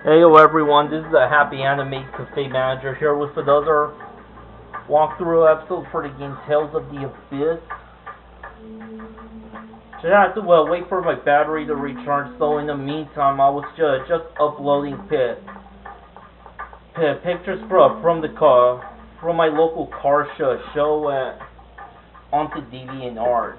Hello everyone, this is the Happy Anime Cafe Manager here with another walkthrough episode for the game Tales of the Abyss. So I have to wait for my battery to recharge, so in the meantime I was just uploading pictures from the car, from my local car show onto DeviantArt.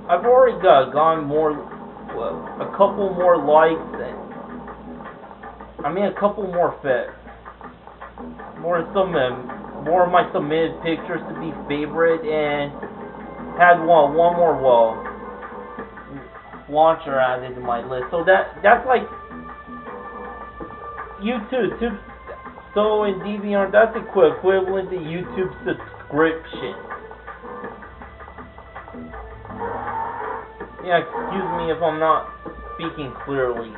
I've already gotten a couple more likes and a couple more more of my submitted pictures to be favorite, and had one more launcher added to my list. So that's like YouTube. So in DeviantArt, that's equivalent to YouTube subscription. Yeah, excuse me if I'm not speaking clearly.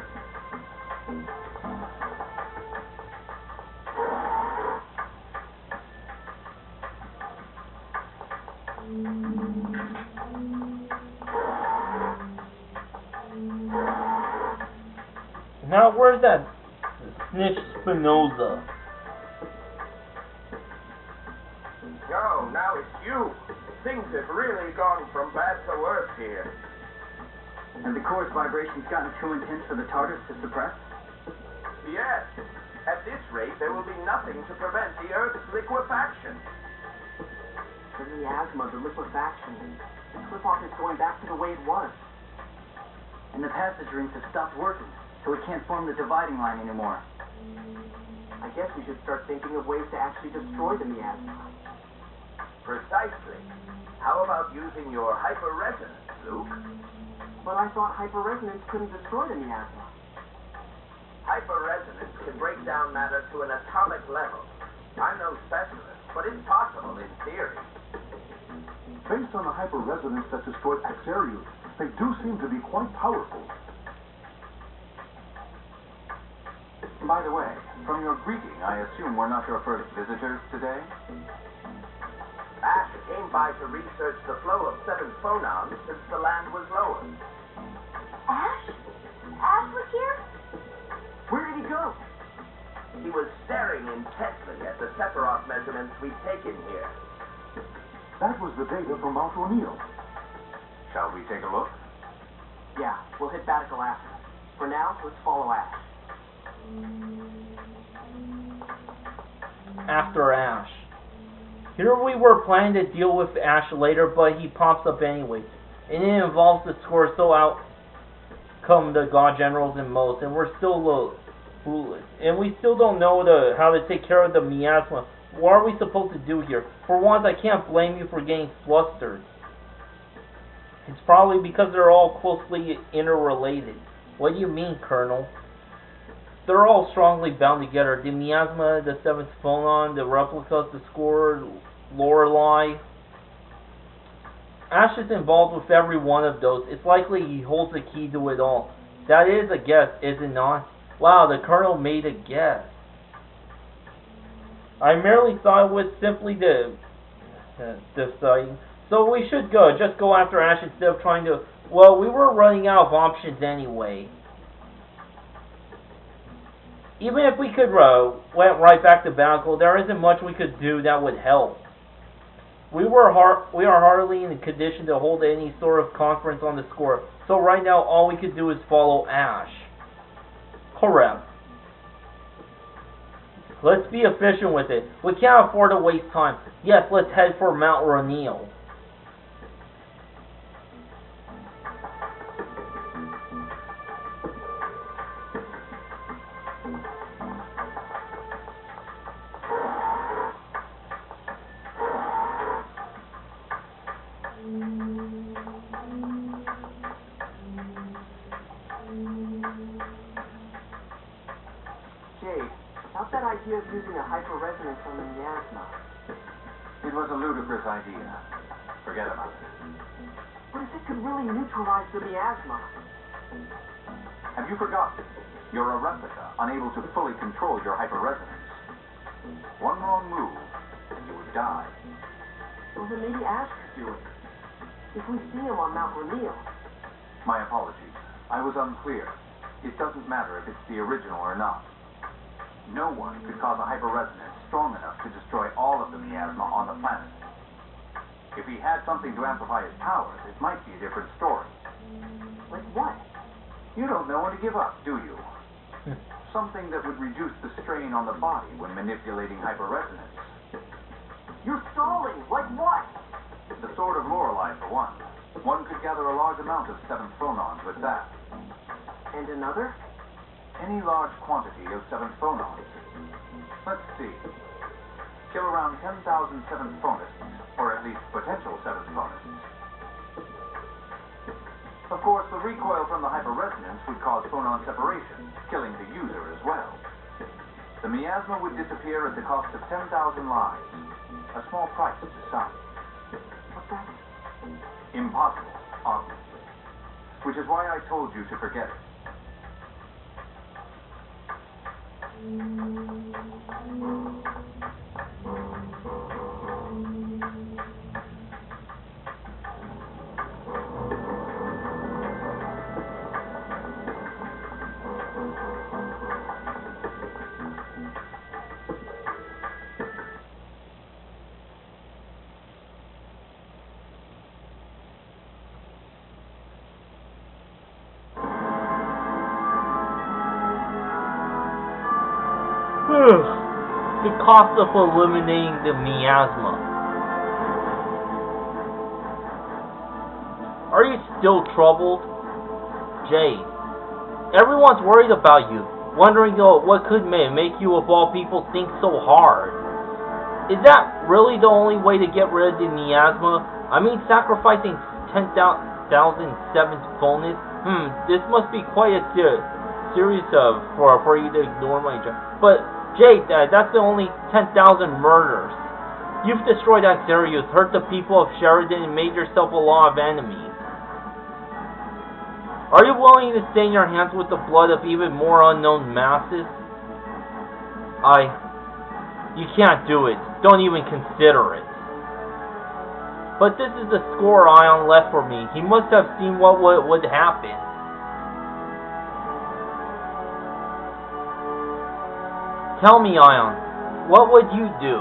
Now, where's that snitch Spinoza? Yo, now it's you. Things have really gone from bad to worse here. And the core's vibration's gotten too intense for the TARDIS to suppress? Yes. At this rate, there will be nothing to prevent the Earth's liquefaction. The miasma, the liquefaction. The slip-off is going back to the way it was. And the passage rings have stopped working, so we can't form the dividing line anymore. I guess we should start thinking of ways to actually destroy the miasma. Precisely. How about using your hyperresonance, Luke? But I thought hyperresonance couldn't destroy the miasma. Hyperresonance can break down matter to an atomic level. I'm no specialist, but it's possible in theory. Based on the hyperresonance that destroyed Axarius, they do seem to be quite powerful. By the way, from your greeting, I assume we're not your first visitors today? Ash came by to research the flow of 7 phonons since the land was lowered. Ash? Ash was here? Where did he go? He was staring intently at the Sephiroth measurements we've taken here. That was the data from Mount O'Neill. Shall we take a look? Yeah, we'll hit Batical after. For now, let's follow Ash. After Ash. Here we were planning to deal with Ash later, but he pops up anyway. And it involves the score, so out come the God Generals and most, and we're still foolish. And we still don't know how to take care of the miasma. What are we supposed to do here? For once, I can't blame you for getting flustered. It's probably because they're all closely interrelated. What do you mean, Colonel? They're all strongly bound together. The miasma, the 7th phonon, the replicas, the score, Lorelei. Ash is involved with every one of those. It's likely he holds the key to it all. That is a guess, is it not? Wow, the Colonel made a guess. I merely thought it was simply deciding. So we should go. Just go after Ash instead of trying to... Well, we were running out of options anyway. Even if we could went right back to Batical, there isn't much we could do that would help. We are hardly in a condition to hold any sort of conference on the score, so right now all we could do is follow Ash. Correct. Let's be efficient with it. We can't afford to waste time. Yes, let's head for Mount O'Neill. Jade, how's that idea of using a hyperresonance on the miasma? It was a ludicrous idea. Forget about it. What if it could really neutralize the miasma? Have you forgotten? You're a replica, unable to fully control your hyperresonance. One wrong move, and you would die. Well, then maybe Ash could do it. If we see him on Mount O'Neill. My apologies. I was unclear. it doesn't matter if it's the original or not. No one could cause a hyperresonance strong enough to destroy all of the miasma on the planet. If he had something to amplify his powers, it might be a different story. Like what? You don't know when to give up, do you? Something that would reduce the strain on the body when manipulating hyperresonance. You're stalling! Like what? The Sword of Lorelei, for one. One could gather a large amount of 7th phonons with that. And another? Any large quantity of 7th phonons. Let's see. Kill around 10,000 7th phonists, or at least potential 7th phonists. Of course, the recoil from the hyperresonance would cause phonon separation, killing the user as well. The miasma would disappear at the cost of 10,000 lives. A small price to some. What's that? Impossible, obviously. Which is why I told you to forget it. The cost of eliminating the miasma. Are you still troubled? Jade. Everyone's worried about you, wondering what could make you of all people think so hard. Is that really the only way to get rid of the miasma? I mean, sacrificing 10,000 7th bonus? This must be quite a series for you to ignore my job. But Jade, that's the only 10,000 murders. You've destroyed Axarius, hurt the people of Sheridan, and made yourself a lot of enemies. Are you willing to stain your hands with the blood of even more unknown masses? You can't do it. Don't even consider it. But this is the score Ion left for me. He must have seen what would happen. Tell me, Ion, what would you do?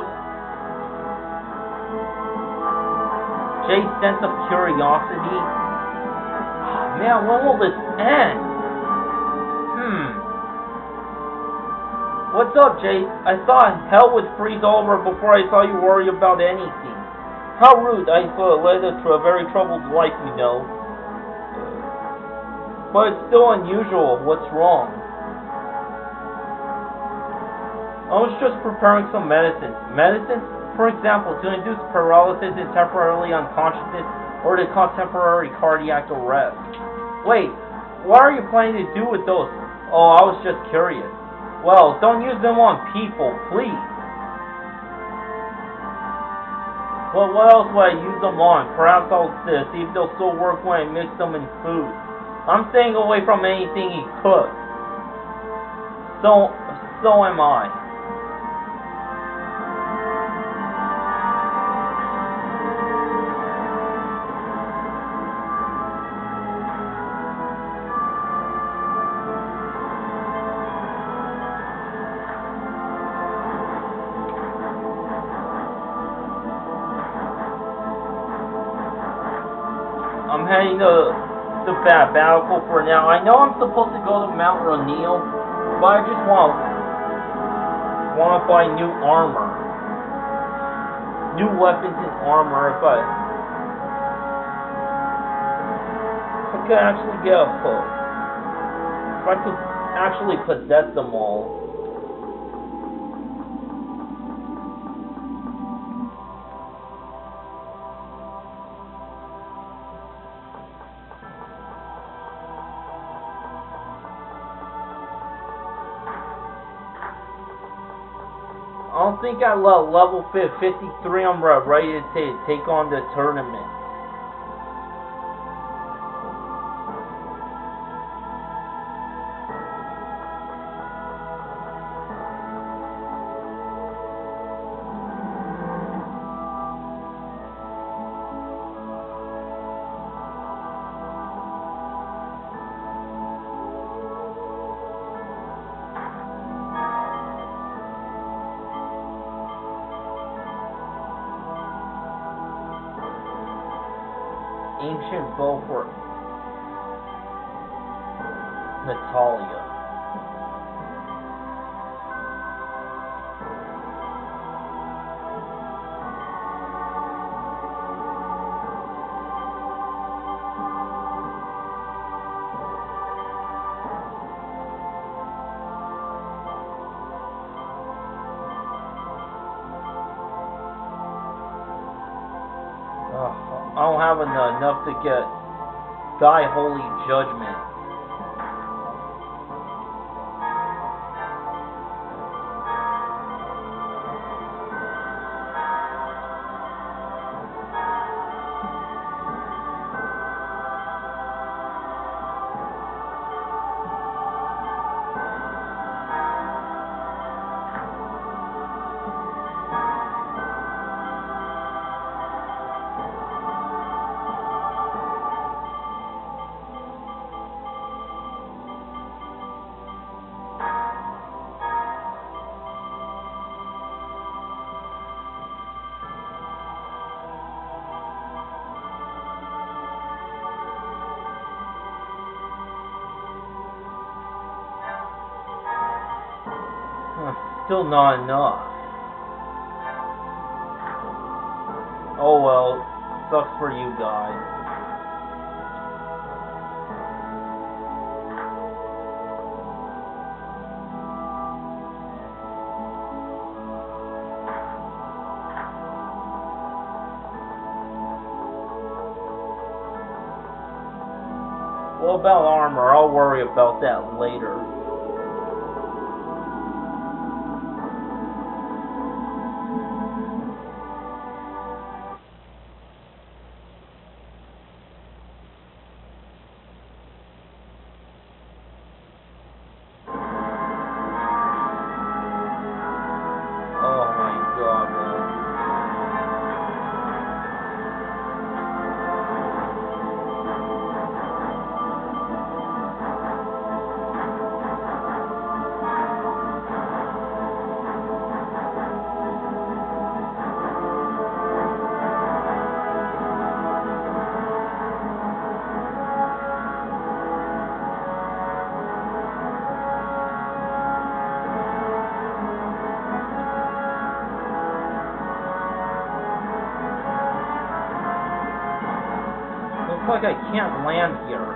Jade's sense of curiosity. Man, when will this end? What's up, Jade? I thought hell would freeze over before I saw you worry about anything. How rude. I led to a very troubled life, you know. But it's still unusual. What's wrong? I was just preparing some medicines. Medicines, for example, to induce paralysis and temporarily unconsciousness, or to cause temporary cardiac arrest. Wait, what are you planning to do with those? Oh, I was just curious. Well, don't use them on people, please. Well, what else would I use them on? Perhaps I'll see if they'll still work when I mix them in food. I'm staying away from anything he cooks. So am I. I'm heading to the battlefield for now. I know I'm supposed to go to Mount Rainiel, but I just want to buy new armor, new weapons and armor. If I could actually get a hook, if I could actually possess them all. I don't think at level 53 I'm ready to take on the tournament. ancient bow for Natalia. I don't have enough to get Thy Holy Judgment. Still not enough. Oh well, sucks for you guys. What about armor? I'll worry about that later. Looks like I can't land here.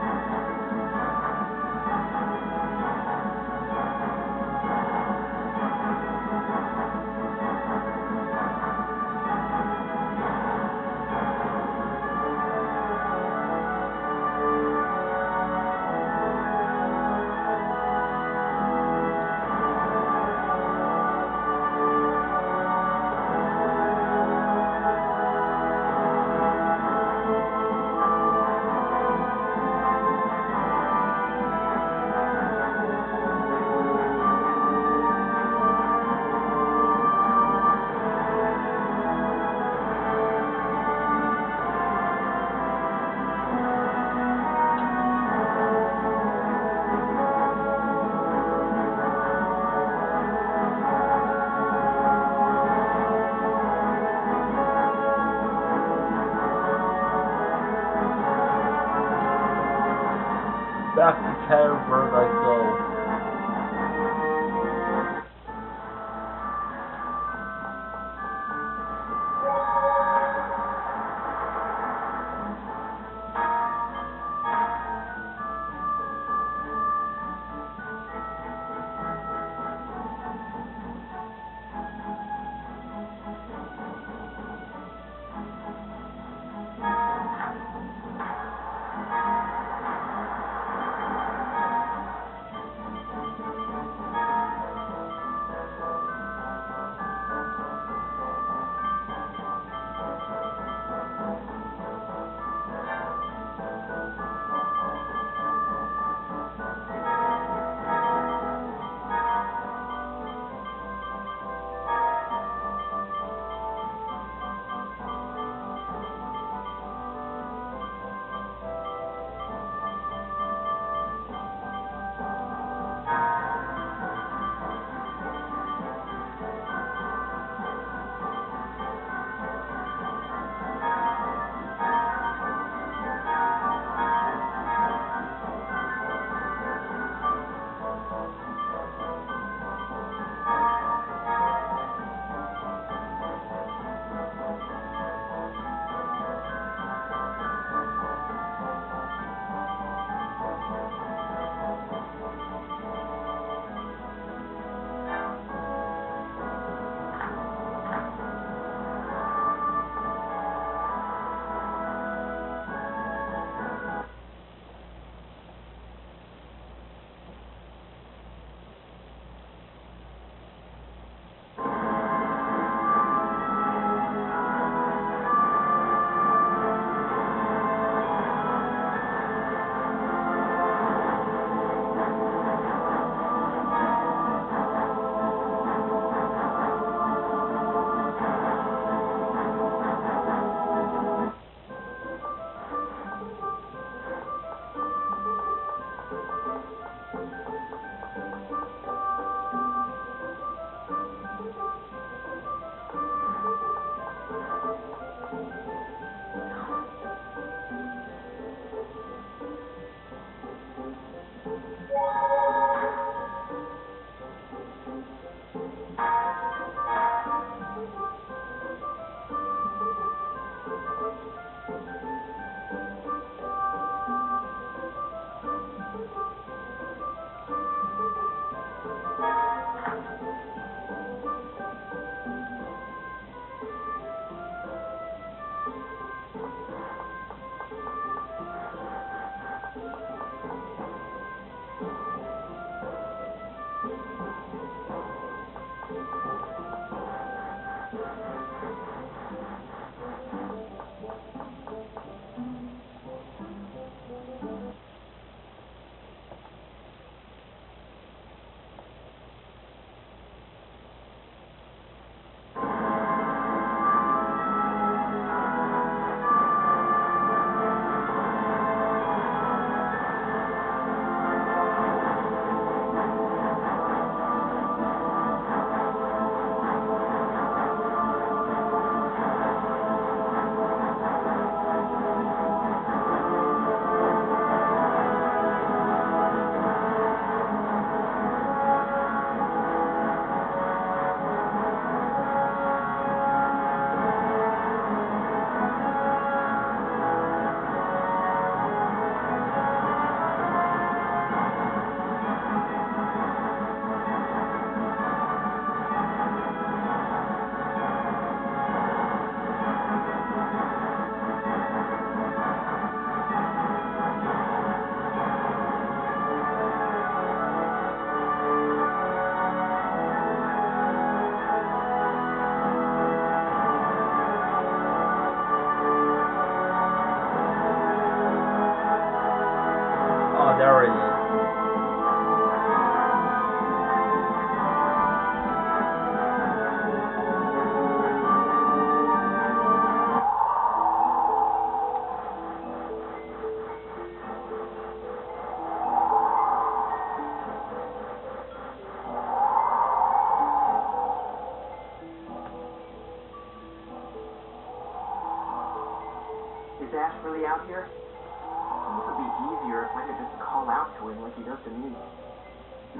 Ash really out here? I think it would be easier if I could just call out to him like he does to me.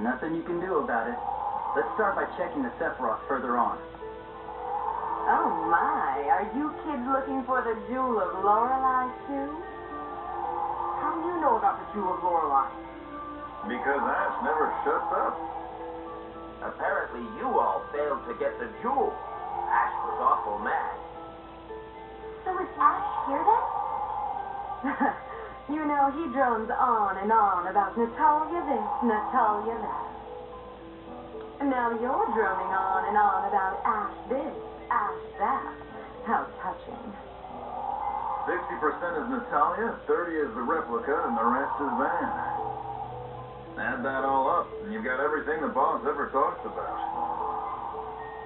Nothing you can do about it. Let's start by checking the Sephiroth further on. Oh my, are you kids looking for the Jewel of Lorelei too? How do you know about the Jewel of Lorelei? Because Ash never shuts up. Apparently you all failed to get the jewel. Ash was awful mad. So is Ash here then? You know, he drones on and on about Natalia this, Natalia that. And now you're droning on and on about Ash this, Ash that. How touching. 60% is Natalia, 30 is the replica, and the rest is Van. Add that all up, and you've got everything the boss ever talks about.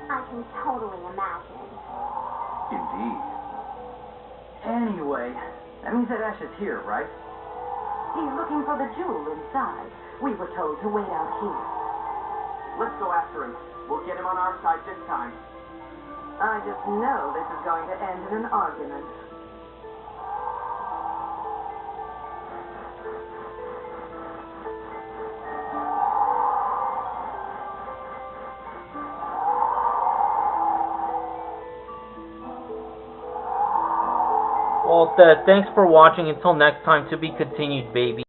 I can totally imagine. Indeed. Anyway, that means that Ash is here, right? He's looking for the jewel inside. We were told to wait out here. Let's go after him. We'll get him on our side this time. I just know this is going to end in an argument. Well, thanks for watching. Until next time, to be continued, baby.